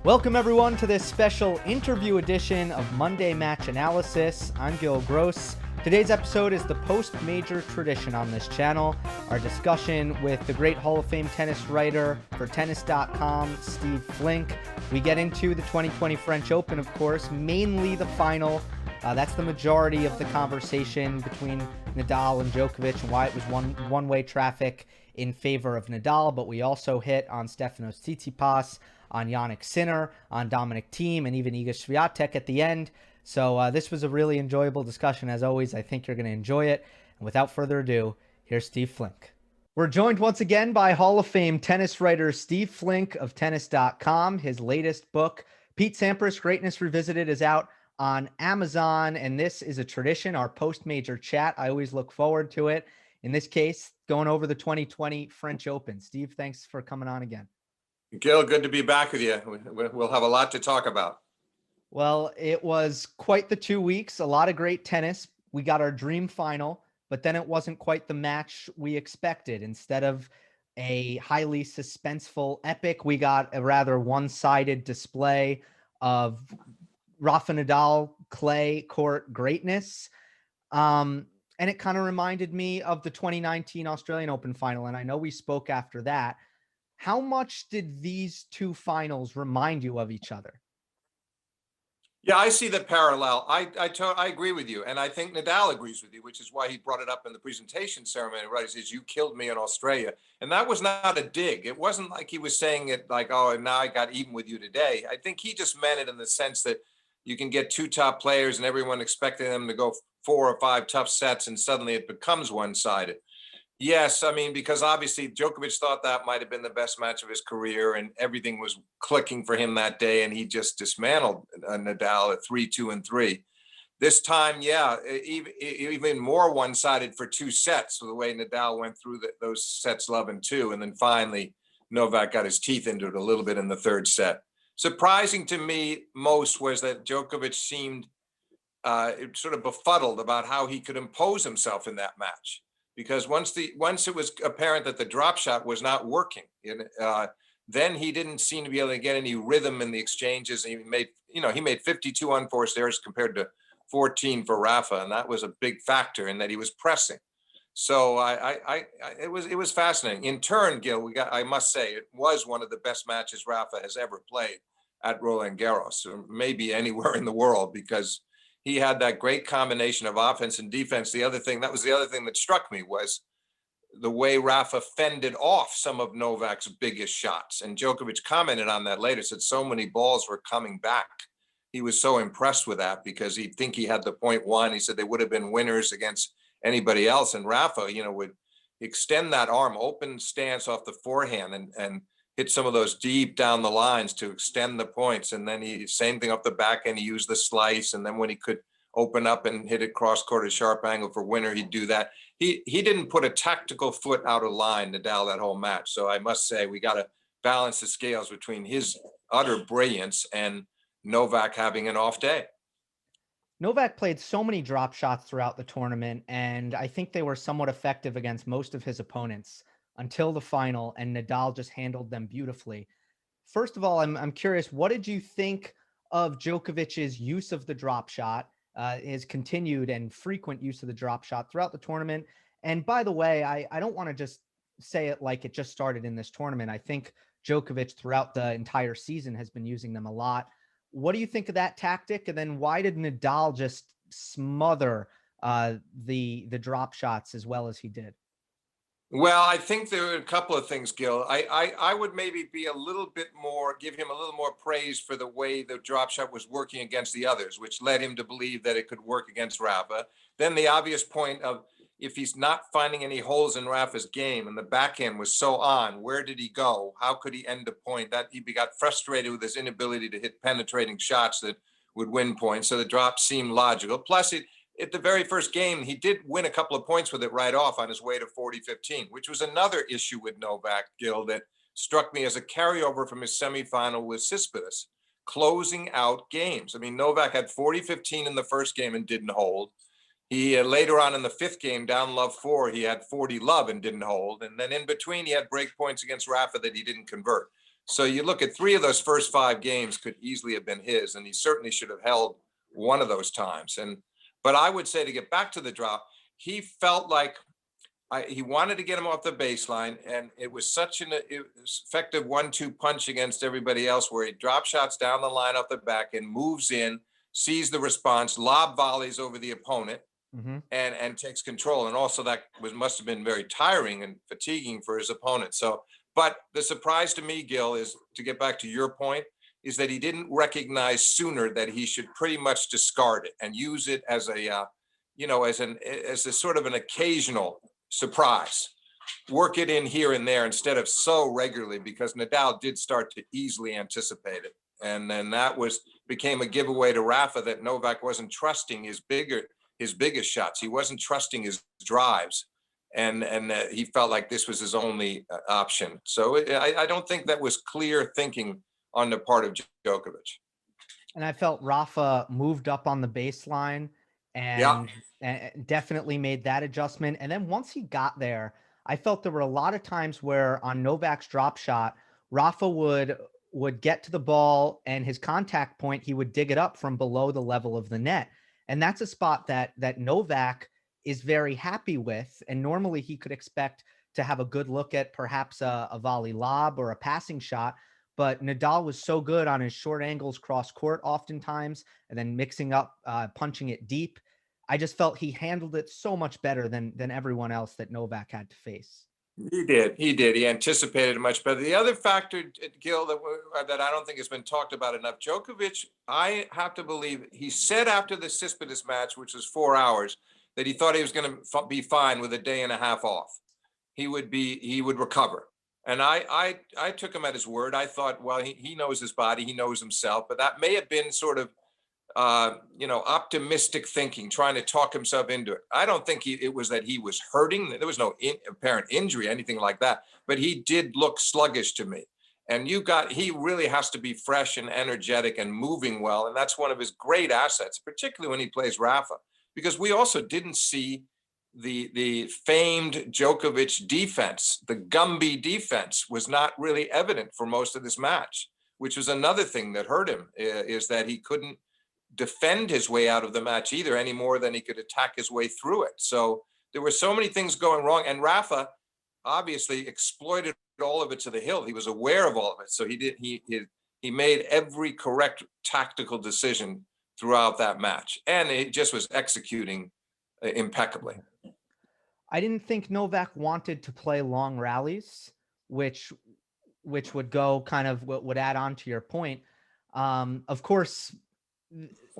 Welcome everyone to this special interview edition of Monday Match Analysis. I'm Gill. Today's episode is the post-major tradition on this channel. Our discussion with the great Hall of Fame tennis writer for Tennis.com, Steve Flink. We get into the 2020 French Open, of course, mainly the final. That's the majority of the conversation between Nadal and Djokovic and why it was one-way traffic in favor of Nadal. But we also hit on Stefanos Tsitsipas, on Jannik Sinner, on Dominic Thiem, and even Iga Swiatek at the end. So this was a really enjoyable discussion. As always, I think you're going to enjoy it. And without further ado, here's Steve Flink. We're joined once again by Hall of Fame tennis writer Steve Flink of Tennis.com. His latest book, Pete Sampras, Greatness Revisited, is out on Amazon. And this is a tradition, our post-major chat. I always look forward to it. In this case, going over the 2020 French Open. Steve, thanks for coming on again. Gill, good to be back with you. We'll have a lot to talk about. Well, it was quite the 2 weeks, a lot of great tennis. We got our dream final, but then it wasn't quite the match we expected. Instead of a highly suspenseful epic, we got a rather one-sided display of Rafael Nadal clay court greatness. And it kind of reminded me of the 2019 Australian Open final. And I know we spoke after that. How much did these two finals remind you of each other? Yeah, I see the parallel. I agree with you. And I think Nadal agrees with you, which is why he brought it up in the presentation ceremony, right? He says, you killed me in Australia. And that was not a dig. It wasn't like he was saying it like, oh, now I got even with you today. I think he just meant it in the sense that you can get two top players and everyone expecting them to go 4 or 5 tough sets and suddenly it becomes one-sided. Yes, I mean, because obviously Djokovic thought that might have been the best match of his career and everything was clicking for him that day and he just dismantled Nadal at 3-2 and 3. This time, yeah, even more one-sided for 2 sets, so the way Nadal went through those sets 11-2, and then finally Novak got his teeth into it a little bit in the 3rd set. Surprising to me most was that Djokovic seemed sort of befuddled about how he could impose himself in that match. Because once it was apparent that the drop shot was not working, then he didn't seem to be able to get any rhythm in the exchanges. He made 52 unforced errors compared to 14 for Rafa, and that was a big factor in that he was pressing. So it was fascinating. In turn, Gil, I must say, it was one of the best matches Rafa has ever played at Roland Garros, or maybe anywhere in the world, because he had that great combination of offense and defense. The other thing that struck me was the way Rafa fended off some of Novak's biggest shots. And Djokovic commented on that later, said so many balls were coming back. He was so impressed with that because he'd think he had the point won. He said they would have been winners against anybody else. And Rafa, would extend that arm, open stance off the forehand and hit some of those deep down the lines to extend the points. And then same thing up the back end, he used the slice. And then when he could open up and hit it cross court at sharp angle for winner, he'd do that. He didn't put a tactical foot out of line, Nadal, that whole match. So I must say, we got to balance the scales between his utter brilliance and Novak having an off day. Novak played so many drop shots throughout the tournament, and I think they were somewhat effective against most of his opponents until the final, and Nadal just handled them beautifully. First of all, I'm curious, what did you think of Djokovic's use of the drop shot, his continued and frequent use of the drop shot throughout the tournament? And by the way, I don't want to just say it like it just started in this tournament. I think Djokovic throughout the entire season has been using them a lot. What do you think of that tactic? And then why did Nadal just smother the drop shots as well as he did? Well, I think there are a couple of things, Gil. I would maybe be a little bit more, give him a little more praise for the way the drop shot was working against the others, which led him to believe that it could work against Rafa. Then the obvious point of, if he's not finding any holes in Rafa's game and the backhand was so on, where did he go? How could he end a point? That he got frustrated with his inability to hit penetrating shots that would win points. So the drop seemed logical. Plus, at the very first game, he did win a couple of points with it right off on his way to 40-15, which was another issue with Novak, Gill, that struck me as a carryover from his semifinal with Tsitsipas, closing out games. I mean, Novak had 40-15 in the first game and didn't hold. He later on in the 5th game, down love 4, he had 40 love and didn't hold. And then in between, he had break points against Rafa that he didn't convert. So you look at 3 of those first 5 games could easily have been his, and he certainly should have held one of those times. But I would say, to get back to the drop, he felt like he wanted to get him off the baseline, and it was such an effective 1-2 punch against everybody else, where he drop shots down the line off the back and moves in, sees the response, lob volleys over the opponent, and takes control. And also that must have been very tiring and fatiguing for his opponent. So, but the surprise to me, Gill, is, to get back to your point, is that he didn't recognize sooner that he should pretty much discard it and use it as a, as a sort of an occasional surprise. Work it in here and there instead of so regularly, because Nadal did start to easily anticipate it. And then that became a giveaway to Rafa, that Novak wasn't trusting his biggest shots. He wasn't trusting his drives. And he felt like this was his only option. So I don't think that was clear thinking on the part of Djokovic. And I felt Rafa moved up on the baseline and definitely made that adjustment. And then once he got there, I felt there were a lot of times where on Novak's drop shot, Rafa would get to the ball, and his contact point, he would dig it up from below the level of the net. And that's a spot that Novak is very happy with. And normally he could expect to have a good look at perhaps a volley lob or a passing shot. But Nadal was so good on his short angles cross court oftentimes, and then mixing up, punching it deep. I just felt he handled it so much better than everyone else that Novak had to face. He did. He anticipated it much better. The other factor, Gill, that I don't think has been talked about enough, Djokovic, I have to believe, he said after the Tsitsipas match, which was 4 hours, that he thought he was going to be fine with a day and a half off. He would recover. And I took him at his word. I thought, well, he knows his body, he knows himself, but that may have been sort of, optimistic thinking, trying to talk himself into it. I don't think it was that he was hurting. There was no apparent injury, anything like that, but he did look sluggish to me. And he really has to be fresh and energetic and moving well. And that's one of his great assets, particularly when he plays Rafa, because we also didn't see the famed Djokovic defense. The Gumby defense was not really evident for most of this match, which was another thing that hurt him, is that he couldn't defend his way out of the match either, any more than he could attack his way through it. So there were so many things going wrong, and Rafa obviously exploited all of it to the hill. He was aware of all of it, so he made every correct tactical decision throughout that match, and he just was executing impeccably. I didn't think Novak wanted to play long rallies, which would go kind of would add on to your point. Of course,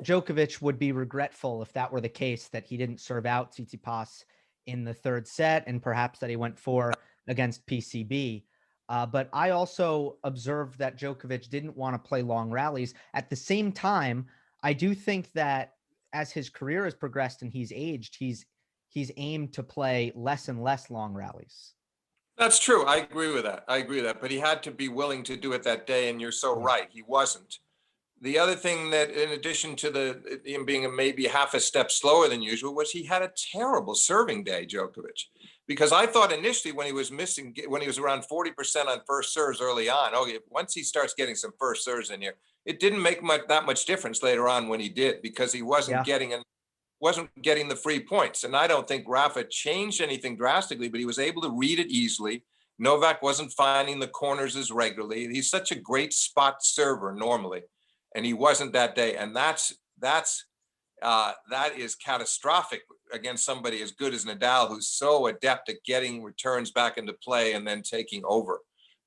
Djokovic would be regretful if that were the case, that he didn't serve out Tsitsipas in the third set, and perhaps that he went 4 against PCB. But I also observed that Djokovic didn't want to play long rallies. At the same time, I do think that as his career has progressed and he's aged, he's aimed to play less and less long rallies. That's true. I agree with that. But he had to be willing to do it that day, and you're so right. He wasn't. The other thing that, in addition to him being maybe half a step slower than usual, was he had a terrible serving day, Djokovic. Because I thought initially when he was around 40% on first serves early on, once he starts getting some first serves in here, it didn't make that much difference later on when he did, because he wasn't getting the free points. And I don't think Rafa changed anything drastically, but he was able to read it easily. Novak wasn't finding the corners as regularly. He's such a great spot server normally, and he wasn't that day. And that is catastrophic against somebody as good as Nadal, who's so adept at getting returns back into play and then taking over.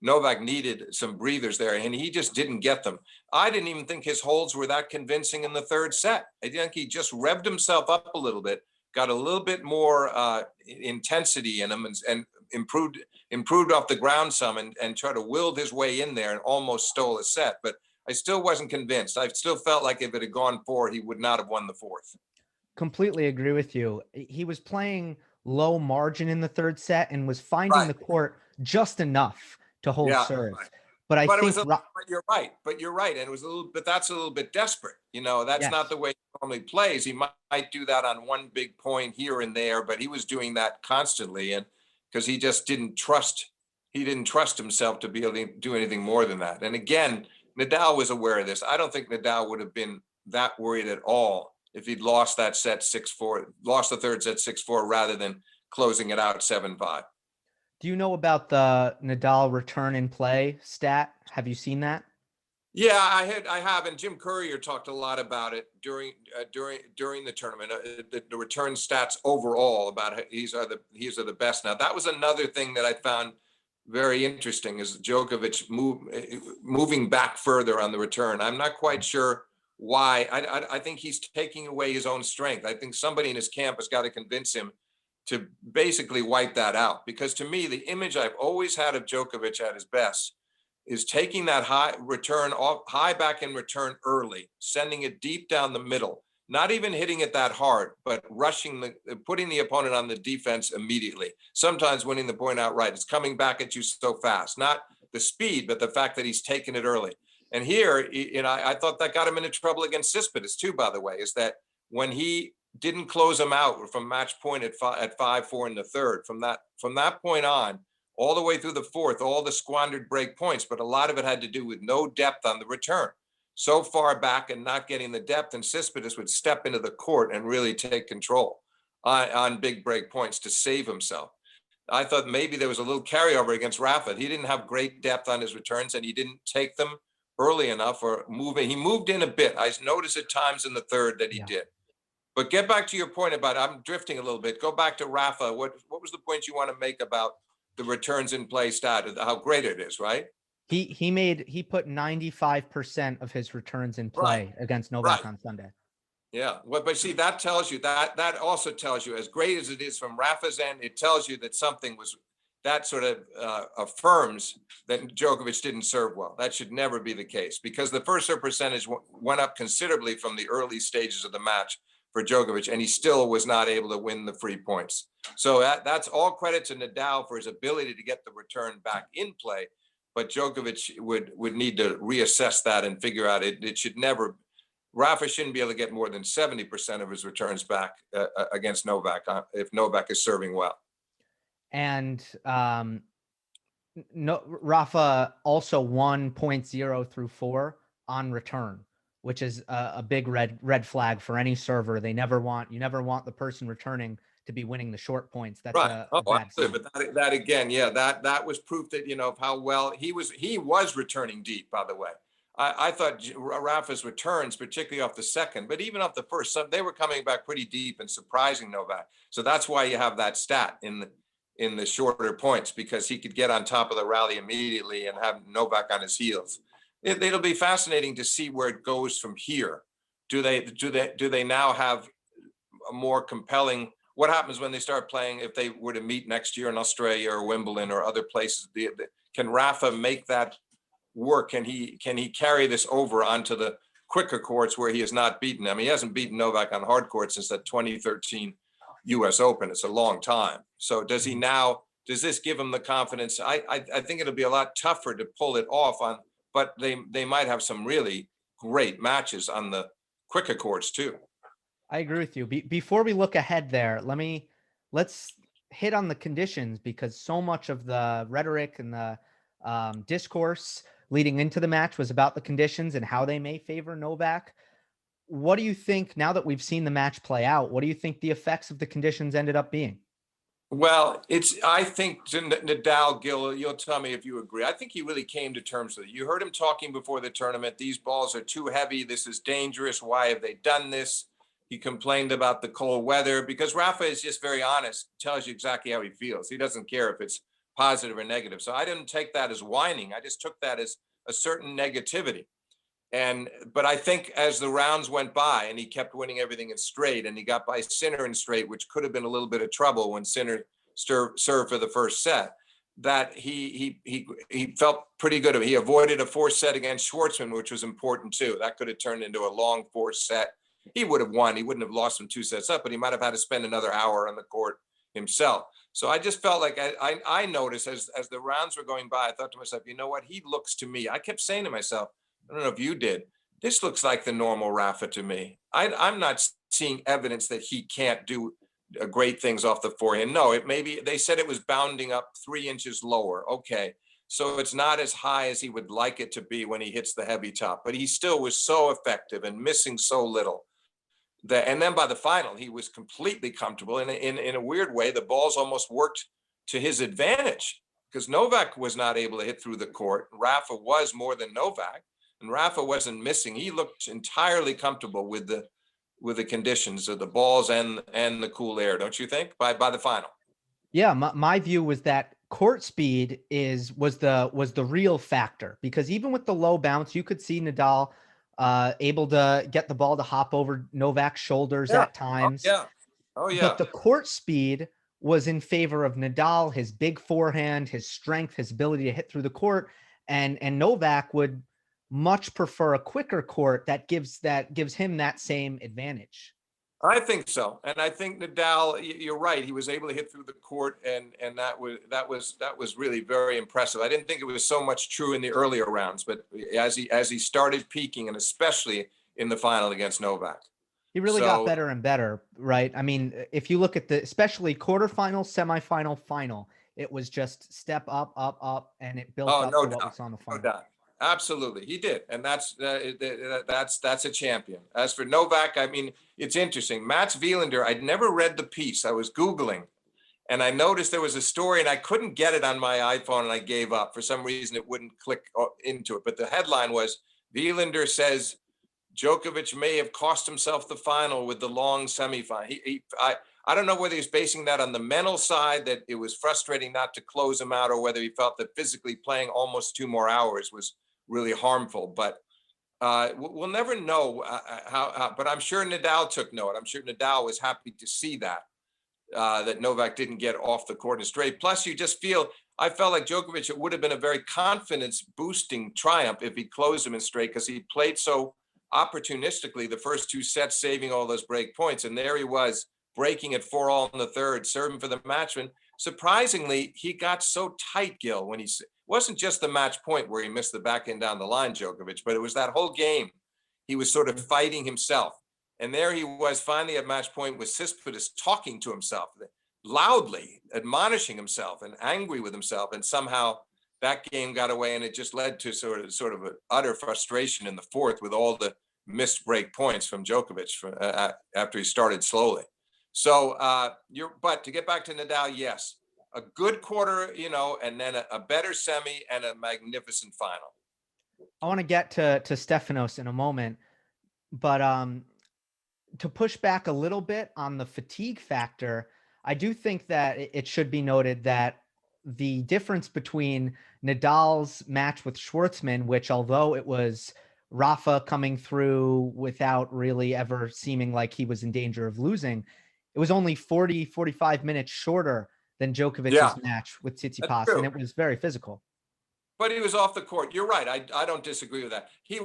Novak needed some breathers there, and he just didn't get them. I didn't even think his holds were that convincing in the third set. I think he just revved himself up a little bit, got a little bit more intensity in him, and improved off the ground some, and tried to willed his way in there and almost stole a set. But I still wasn't convinced. I still felt like if it had gone 4, he would not have won the 4th. Completely agree with you. He was playing low margin in the third set and was finding the court just enough to hold serves. Right. But I think you're right. And it was that's a little bit desperate. That's not the way he normally plays. He might do that on one big point here and there, but he was doing that constantly, and because he just didn't trust he didn't trust himself to be able to do anything more than that. And again, Nadal was aware of this. I don't think Nadal would have been that worried at all if he'd lost that set 6-4, lost the third set 6-4 rather than closing it out 7-5. Do you know about the Nadal return in play stat? Have you seen that? Yeah, I have, and Jim Courier talked a lot about it during the tournament. The return stats overall about these are the best. Now that was another thing that I found very interesting is Djokovic moving back further on the return. I'm not quite sure why. I think he's taking away his own strength. I think somebody in his camp has got to convince him to basically wipe that out. Because to me, the image I've always had of Djokovic at his best is taking that high back in return early, sending it deep down the middle, not even hitting it that hard, but putting the opponent on the defense immediately, sometimes winning the point outright. It's coming back at you so fast, not the speed, but the fact that he's taken it early. And here, I thought that got him into trouble against Tsitsipas too, by the way, is that when he didn't close him out from match point at 5-4 in the third, from that point on, all the way through the fourth, all the squandered break points, but a lot of it had to do with no depth on the return. So far back and not getting the depth, and Tsitsipas would step into the court and really take control on big break points to save himself. I thought maybe there was a little carryover against Rafa. He didn't have great depth on his returns, and he didn't take them early enough or moving. He moved in a bit. I noticed at times in the third that he did. But get back to your point about, I'm drifting a little bit. Go back to Rafa. What was the point you want to make about the returns in play stat, how great it is, right? He put 95% of his returns in play against Novak on Sunday. Yeah, well, but see, that tells you that also tells you, as great as it is from Rafa's end, it tells you that something was that sort of affirms that Djokovic didn't serve well. That should never be the case, because the first serve percentage went up considerably from the early stages of the match for Djokovic, and he still was not able to win the free points. So that's all credit to Nadal for his ability to get the return back in play. But Djokovic would need to reassess that and figure out it should never. Rafa shouldn't be able to get more than 70% of his returns back against Novak if Novak is serving well. And Rafa also won 0 through 4 on return, which is a big red flag for any server. You never want the person returning to be winning the short points. That's right. a bad sign. But that again, that was proof that, of how well he was returning deep, by the way. I thought Rafa's returns, particularly off the second, but even off the first, they were coming back pretty deep and surprising Novak. So that's why you have that stat in the shorter points, because he could get on top of the rally immediately and have Novak on his heels. It'll be fascinating to see where it goes from here. Do they now have a more compelling? What happens when they start playing, if they were to meet next year in Australia or Wimbledon or other places? Can Rafa make that work? Can he carry this over onto the quicker courts where he has not beaten? I mean, he hasn't beaten Novak on hard courts since that 2013 US Open. It's a long time. So does this give him the confidence? I think it'll be a lot tougher to pull it off but they might have some really great matches on the quicker courts too. I agree with you. Before we look ahead there, let's hit on the conditions, because so much of the rhetoric and the discourse leading into the match was about the conditions and how they may favor Novak. What do you think, now that we've seen the match play out, what do you think the effects of the conditions ended up being? Well, I think Nadal, Gill, you'll tell me if you agree. I think he really came to terms with it. You heard him talking before the tournament. These balls are too heavy. This is dangerous. Why have they done this? He complained about the cold weather, because Rafa is just very honest, tells you exactly how he feels. He doesn't care if it's positive or negative. So I didn't take that as whining. I just took that as a certain negativity. But I think as the rounds went by and he kept winning everything in straight, and he got by Sinner in straight, which could have been a little bit of trouble when Sinner served for the first set, that he felt pretty good. He avoided a fourth set against Schwartzman, which was important too. That could have turned into a long fourth set. He would have won. He wouldn't have lost from 2 sets up, but he might have had to spend another hour on the court himself. So I just felt like I noticed as the rounds were going by, I thought to myself, you know what? He looks to me, I kept saying to myself, I don't know if you did, this looks like the normal Rafa to me. I'm not seeing evidence that he can't do great things off the forehand. No, they said it was bounding up 3 inches lower. Okay. So it's not as high as he would like it to be when he hits the heavy top, but he still was so effective and missing so little that, and then by the final, he was completely comfortable. And in a weird way, the balls almost worked to his advantage because Novak was not able to hit through the court. Rafa was more than Novak, and Rafa wasn't missing. He looked entirely comfortable with the conditions of the balls and the cool air, don't you think? By the final. Yeah, my view was that court speed was the real factor, because even with the low bounce, you could see Nadal able to get the ball to hop over Novak's shoulders at times. Oh yeah. But the court speed was in favor of Nadal, his big forehand, his strength, his ability to hit through the court, and Novak would much prefer a quicker court that gives him that same advantage. I think so, and I think Nadal. You're right. He was able to hit through the court, and that was really very impressive. I didn't think it was so much true in the earlier rounds, but as he started peaking, and especially in the final against Novak, he really got better and better, right? I mean, if you look at especially quarterfinal, semifinal, final, it was just step up, up, up, and it built up to what we saw in the final. No doubt. Absolutely, he did, and that's a champion. As for Novak, I mean, it's interesting. Mats Wilander, I'd never read the piece. I was Googling, and I noticed there was a story, and I couldn't get it on my iPhone, and I gave up. For some reason, it wouldn't click into it. But the headline was, Wilander says Djokovic may have cost himself the final with the long semifinal. I don't know whether he's basing that on the mental side, that it was frustrating not to close him out, or whether he felt that physically playing almost 2 more hours was really harmful. But we'll never know how. But I'm sure Nadal took note. I'm sure Nadal was happy to see that Novak didn't get off the court in straight. Plus, I felt like Djokovic, it would have been a very confidence boosting triumph if he closed him in straight, because he played so opportunistically the first 2 sets, saving all those break points. And there he was, breaking at 4-all in the third, serving for the matchman. Surprisingly, he got so tight, Gill, when it wasn't just the match point where he missed the backhand down the line, Djokovic, but it was that whole game. He was sort of fighting himself. And there he was finally at match point with Tsitsipas talking to himself, loudly admonishing himself and angry with himself. And somehow that game got away, and it just led to sort of an utter frustration in the fourth with all the missed break points from Djokovic after he started slowly. So but to get back to Nadal, yes, a good quarter, and then a better semi and a magnificent final. I want to get to Stefanos in a moment, but to push back a little bit on the fatigue factor, I do think that it should be noted that the difference between Nadal's match with Schwartzman, which although it was Rafa coming through without really ever seeming like he was in danger of losing, it was only 45 minutes shorter than Djokovic's match with Tsitsipas, and it was very physical. But he was off the court. You're right. I don't disagree with that. He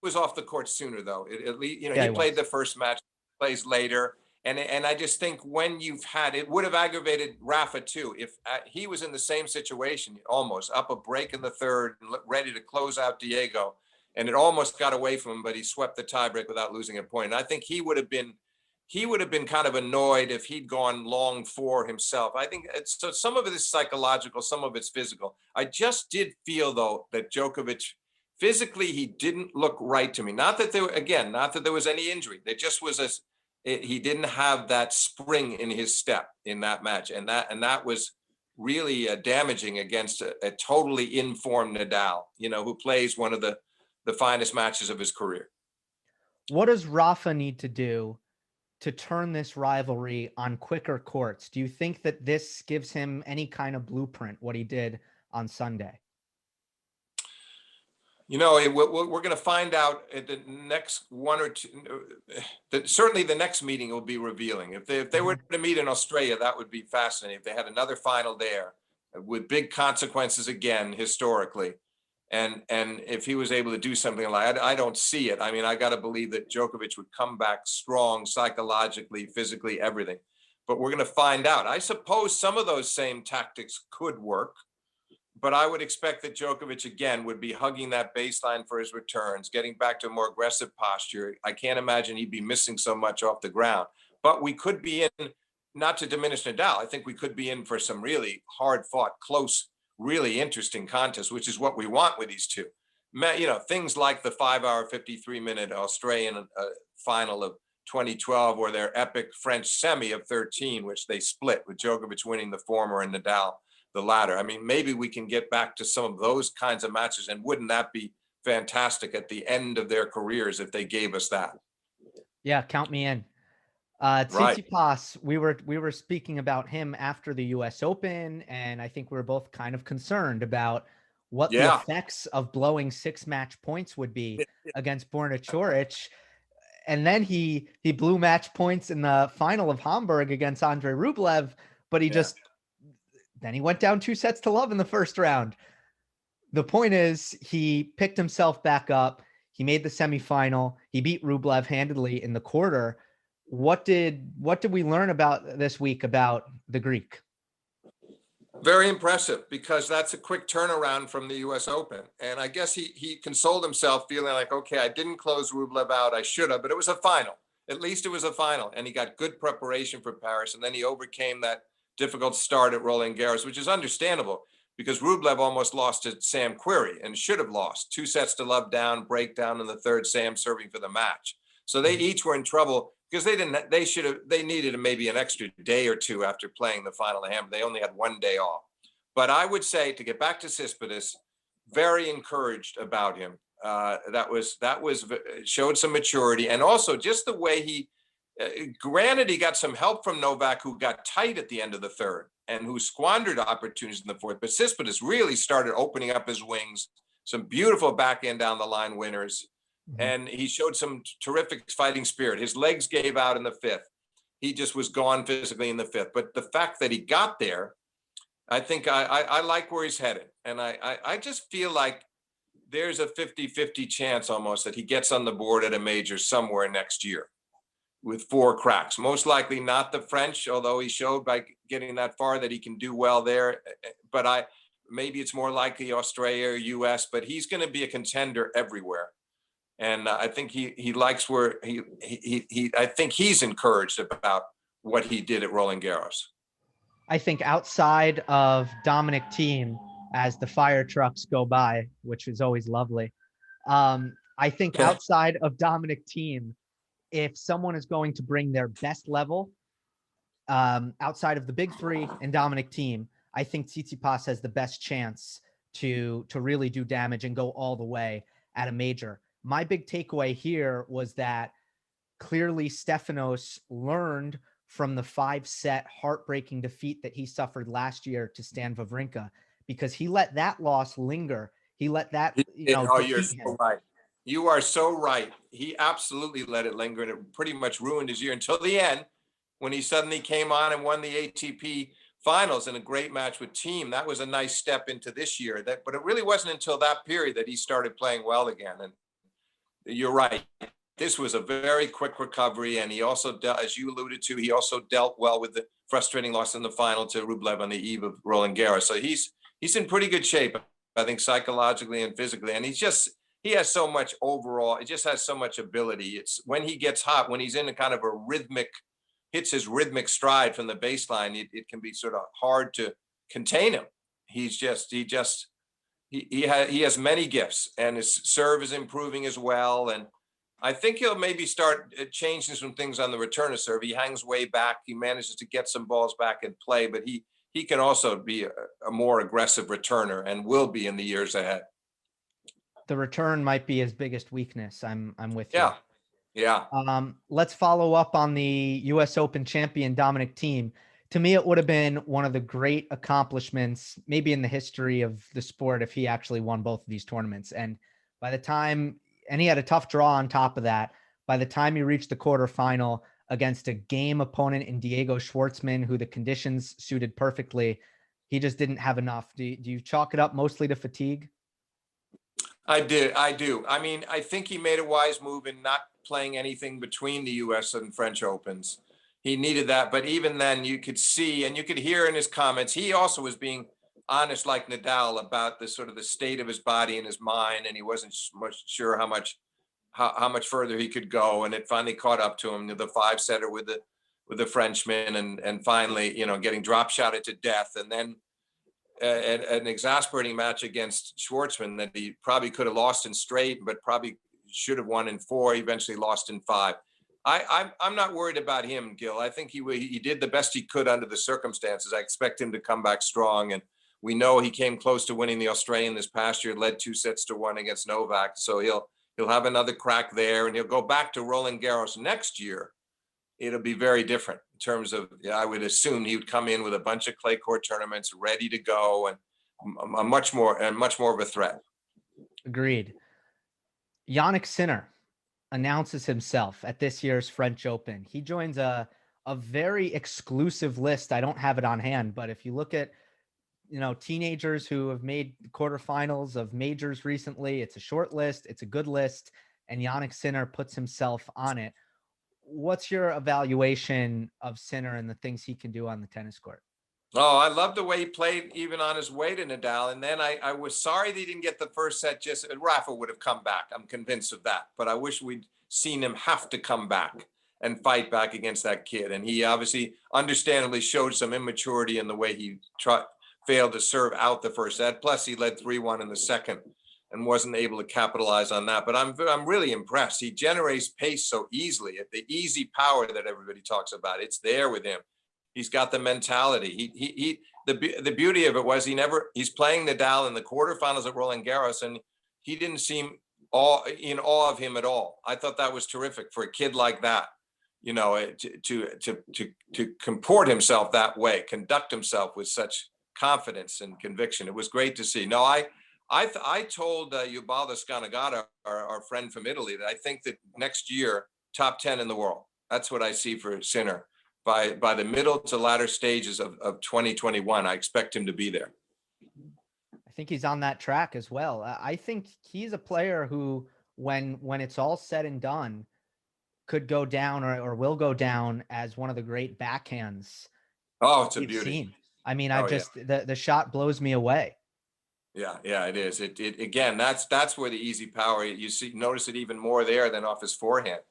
was off the court sooner, though. At least, he played the first match, plays later. And I just think when it would have aggravated Rafa too. If he was in the same situation, almost up a break in the third, ready to close out Diego, and it almost got away from him, but he swept the tiebreak without losing a point. And I think he would have been kind of annoyed if he'd gone long 4 himself. I think so. Some of it is psychological, some of it's physical. I just did feel, though, that Djokovic physically, he didn't look right to me. Not that there was any injury. There just was he didn't have that spring in his step in that match, and that was really damaging against a totally informed Nadal, who plays one of the finest matches of his career. What does Rafa need to do to turn this rivalry on quicker courts? Do you think that this gives him any kind of blueprint, what he did on Sunday? We're going to find out at the next 1 or 2. Certainly, the next meeting will be revealing. If they were to meet in Australia, that would be fascinating. If they had another final there, with big consequences again historically, and if he was able to do something like, I don't see it. I mean, I got to believe that Djokovic would come back strong psychologically, physically, everything. But we're going to find out. I suppose some of those same tactics could work. But I would expect that Djokovic, again, would be hugging that baseline for his returns, getting back to a more aggressive posture. I can't imagine he'd be missing so much off the ground. But we could be in not to diminish Nadal, I think we could be in for some really hard fought, close, really interesting contests, which is what we want with these two. Things like the 5-hour, 53-minute Australian final of 2012, or their epic French semi of 13, which they split with Djokovic winning the former and Nadal the latter. I mean, maybe we can get back to some of those kinds of matches, and wouldn't that be fantastic at the end of their careers if they gave us that? Yeah, count me in. Right. Tsitsipas, we were speaking about him after the U.S. Open, and I think we were both kind of concerned about what the Yeah. effects of blowing 6-match points would be against Borna Coric. And then he blew match points in the final of Hamburg against Andrei Rublev, but then he went down 2-0 in the first round. The point is, he picked himself back up. He made the semifinal. He beat Rublev handedly in the quarter. What did we learn about this week about the Greek? Very impressive, because that's a quick turnaround from the U.S. Open. And I guess he consoled himself feeling like, okay, I didn't close Rublev out. I should have, but it was a final. At least it was a final. And he got good preparation for Paris. And then he overcame that difficult start at Roland Garros, which is understandable, because Rublev almost lost to Sam Querrey and should have lost 2-0 down, breakdown in the third, Sam serving for the match. So they each were in trouble, because they needed maybe an extra day or two after playing the final of Hamburg. They only had one day off. But I would say, to get back to Tsitsipas, very encouraged about him. That showed some maturity, and also just the way he, granted, he got some help from Novak, who got tight at the end of the third and who squandered opportunities in the fourth. But Tsitsipas really started opening up his wings, some beautiful backhand down the line winners. And he showed some terrific fighting spirit. His legs gave out in the fifth. He just was gone physically in the fifth. But the fact that he got there, I think I like where he's headed. And I just feel like there's a 50-50 chance almost that he gets on the board at a major somewhere next year with 4 cracks. Most likely not the French, although he showed by getting that far that he can do well there. But maybe it's more likely Australia or US, but he's going to be a contender everywhere. And I think he likes where I think he's encouraged about what he did at Roland Garros. I think outside of Dominic Thiem, as the fire trucks go by, which is always lovely, I think outside of Dominic Thiem, if someone is going to bring their best level outside of the big three and Dominic Thiem, I think Tsitsipas has the best chance to really do damage and go all the way at a major. My big takeaway here was that clearly Stefanos learned from the 5-set heartbreaking defeat that he suffered last year to Stan Wawrinka, because he let that loss linger. He let that, you're so right. You are so right. He absolutely let it linger, and it pretty much ruined his year until the end, when he suddenly came on and won the ATP finals in a great match with Thiem. That was a nice step into this year. But it really wasn't until that period that he started playing well again. And you're right. This was a very quick recovery, and he also, as you alluded to, he also dealt well with the frustrating loss in the final to Rublev on the eve of Roland Garros. So he's in pretty good shape, I think, psychologically and physically, and he has so much overall. It just has so much ability. It's when he gets hot, when he's in a kind of a hits his rhythmic stride from the baseline, it can be sort of hard to contain him. He has many gifts, and his serve is improving as well. And I think he'll maybe start changing some things on the return of serve. He hangs way back. He manages to get some balls back in play, but he can also be a more aggressive returner, and will be in the years ahead. The return might be his biggest weakness. I'm with you. Yeah. Let's follow up on the U.S. Open champion Dominic Thiem. To me, it would have been one of the great accomplishments, maybe in the history of the sport, if he actually won both of these tournaments. And he had a tough draw on top of that. By the time he reached the quarterfinal against a game opponent in Diego Schwartzman, who the conditions suited perfectly, he just didn't have enough. Do you chalk it up mostly to fatigue? I do. I mean, I think he made a wise move in not playing anything between the U.S. and French Opens. He needed that. But even then, you could see and you could hear in his comments, he also was being honest, like Nadal, about the sort of the state of his body and his mind. And he wasn't sure how much further he could go. And it finally caught up to him, the 5-setter with with the Frenchman, and finally, getting drop shotted to death, and then an exasperating match against Schwartzman that he probably could have lost in straight, but probably should have won in 4. He eventually lost in 5. I'm not worried about him, Gill. I think he did the best he could under the circumstances. I expect him to come back strong, and we know he came close to winning the Australian this past year, led 2-1 against Novak. So he'll have another crack there, and he'll go back to Roland Garros next year. It'll be very different in terms of, I would assume he would come in with a bunch of clay court tournaments ready to go, and much more of a threat. Agreed. Jannik Sinner announces himself at this year's French Open. He joins a very exclusive list. I don't have it on hand, but if you look at, teenagers who have made quarterfinals of majors recently, it's a short list, it's a good list, and Jannik Sinner puts himself on it. What's your evaluation of Sinner and the things he can do on the tennis court? Oh, I love the way he played even on his way to Nadal. And then I was sorry that he didn't get the first set. Rafa would have come back. I'm convinced of that. But I wish we'd seen him have to come back and fight back against that kid. And he obviously, understandably, showed some immaturity in the way he failed to serve out the first set. Plus, he led 3-1 in the second and wasn't able to capitalize on that. But I'm really impressed. He generates pace so easily. The easy power that everybody talks about, it's there with him. He's got the mentality. The beauty of it was he's playing Nadal in the quarterfinals at Roland Garros, and he didn't seem in awe of him at all. I thought that was terrific for a kid like that, to comport himself that way, conduct himself with such confidence and conviction. It was great to see. No, I told Yubalda Scanagata, our friend from Italy, that I think that next year, top 10 in the world. That's what I see for Sinner. By the middle to latter stages of 2021, I expect him to be there. I think he's on that track as well. I think he's a player who, when it's all said and done, could go down or will go down as one of the great backhands. Oh, it's a beauty. Seen. I mean, the shot blows me away. Yeah, it is. It again, that's where the easy power, notice it even more there than off his forehand.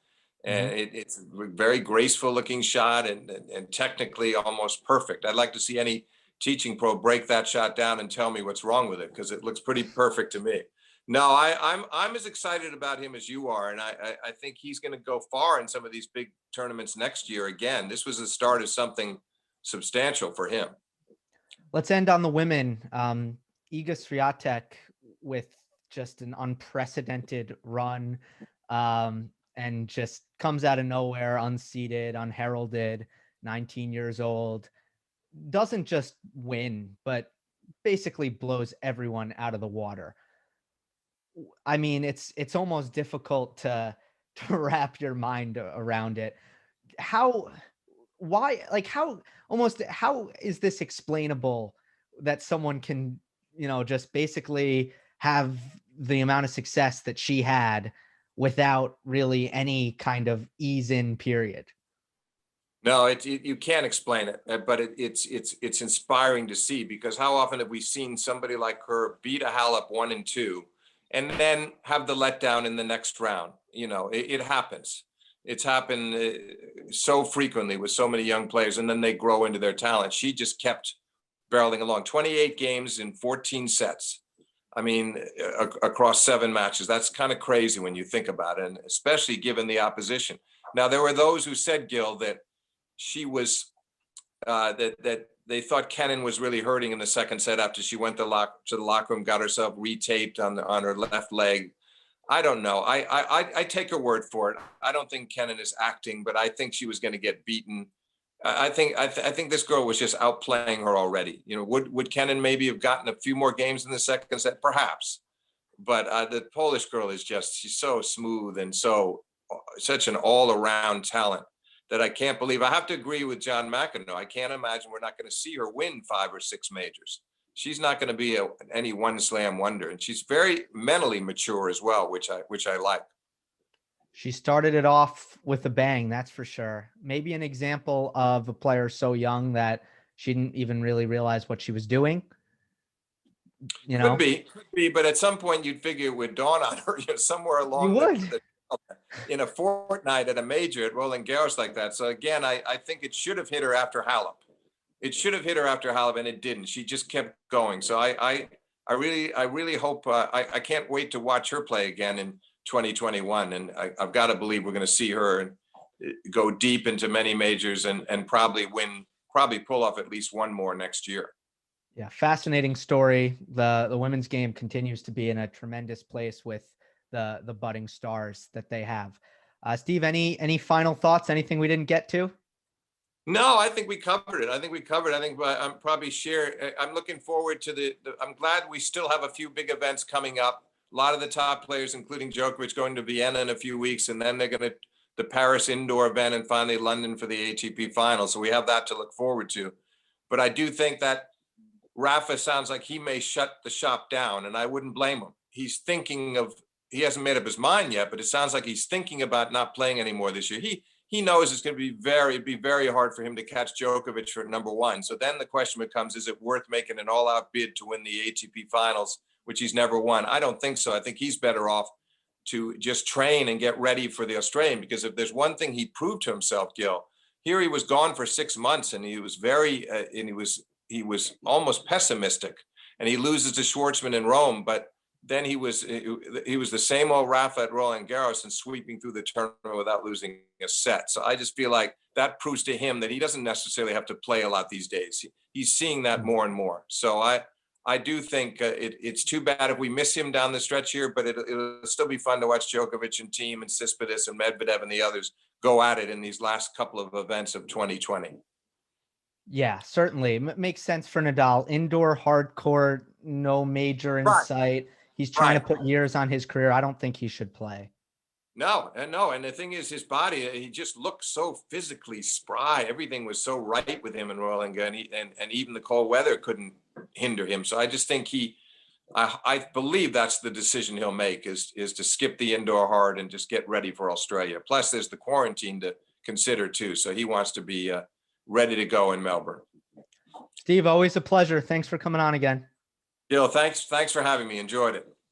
And it's a very graceful looking shot and technically almost perfect. I'd like to see any teaching pro break that shot down and tell me what's wrong with it, because it looks pretty perfect to me. No, I'm as excited about him as you are, and I think he's going to go far in some of these big tournaments next year. Again, this was the start of something substantial for him. Let's end on the women. Iga Swiatek with just an unprecedented run. And just comes out of nowhere, unseeded, unheralded, 19 years old, doesn't just win, but basically blows everyone out of the water. I mean, it's almost difficult to wrap your mind around it. How is this explainable that someone can, just basically have the amount of success that she had without really any kind of ease in period? No, you can't explain it, but it's inspiring to see, because how often have we seen somebody like her beat a Halep 1 and 2 and then have the letdown in the next round? It happens. It's happened so frequently with so many young players, and then they grow into their talent. She just kept barreling along. 28 games in 14 sets. I mean, across 7 matches. That's kind of crazy when you think about it, and especially given the opposition. Now, there were those who said, Gill, that she was that they thought Kenin was really hurting in the second set after she went to the locker room, got herself retaped on her left leg. I don't know. I take her word for it. I don't think Kenin is acting, but I think she was going to get beaten. I think this girl was just outplaying her already. Would Kenin maybe have gotten a few more games in the second set? Perhaps. But the Polish girl she's so smooth and such an all-around talent that I can't believe. I have to agree with John McEnroe. I can't imagine we're not going to see her win 5 or 6 majors. She's not going to be any one slam wonder, and she's very mentally mature as well, which I like. She started it off with a bang, that's for sure. Maybe an example of a player so young that she didn't even really realize what she was doing. Could be, but at some point you'd figure it would dawn on her, somewhere along. You would. in a fortnight at a major at Roland Garros like that. So again, I think it should have hit her after Halep. It should have hit her after Halep, and it didn't. She just kept going. So I really hope I can't wait to watch her play again in 2021. And I've got to believe we're going to see her go deep into many majors and probably pull off at least one more next year. Yeah, fascinating story. The women's game continues to be in a tremendous place with the budding stars that they have. Steve, any final thoughts? Anything we didn't get to? No, I think we covered it. I think I'm probably I'm looking forward to I'm glad we still have a few big events coming up. A lot of the top players, including Djokovic, going to Vienna in a few weeks, and then they're going to the Paris indoor event and finally London for the ATP final. So we have that to look forward to. But I do think that Rafa sounds like he may shut the shop down, and I wouldn't blame him. He hasn't made up his mind yet, but it sounds like he's thinking about not playing anymore this year. He knows it's going to be very hard for him to catch Djokovic for number one. So then the question becomes, is it worth making an all-out bid to win the ATP finals, which he's never won? I don't think so. I think he's better off to just train and get ready for the Australian, because if there's one thing he proved to himself, Gill, here he was gone for 6 months and he was he was almost pessimistic, and he loses to Schwartzman in Rome, but then he was the same old Rafa at Roland Garros and sweeping through the tournament without losing a set. So I just feel like that proves to him that he doesn't necessarily have to play a lot these days. He's seeing that more and more. So I do think it's too bad if we miss him down the stretch here, but it'll still be fun to watch Djokovic and Thiem and Tsitsipas and Medvedev and the others go at it in these last couple of events of 2020. Yeah, certainly. Makes sense for Nadal. Indoor, hard court, no major in sight. He's trying to put years on his career. I don't think he should play. No. And the thing is, his body, he just looked so physically spry. Everything was so right with him in Roland Garros, and even the cold weather couldn't hinder him. So I just think I believe that's the decision he'll make is to skip the indoor hard and just get ready for Australia. Plus, there's the quarantine to consider too. So he wants to be ready to go in Melbourne. Steve, always a pleasure. Thanks for coming on again. Gill, thanks for having me. Enjoyed it.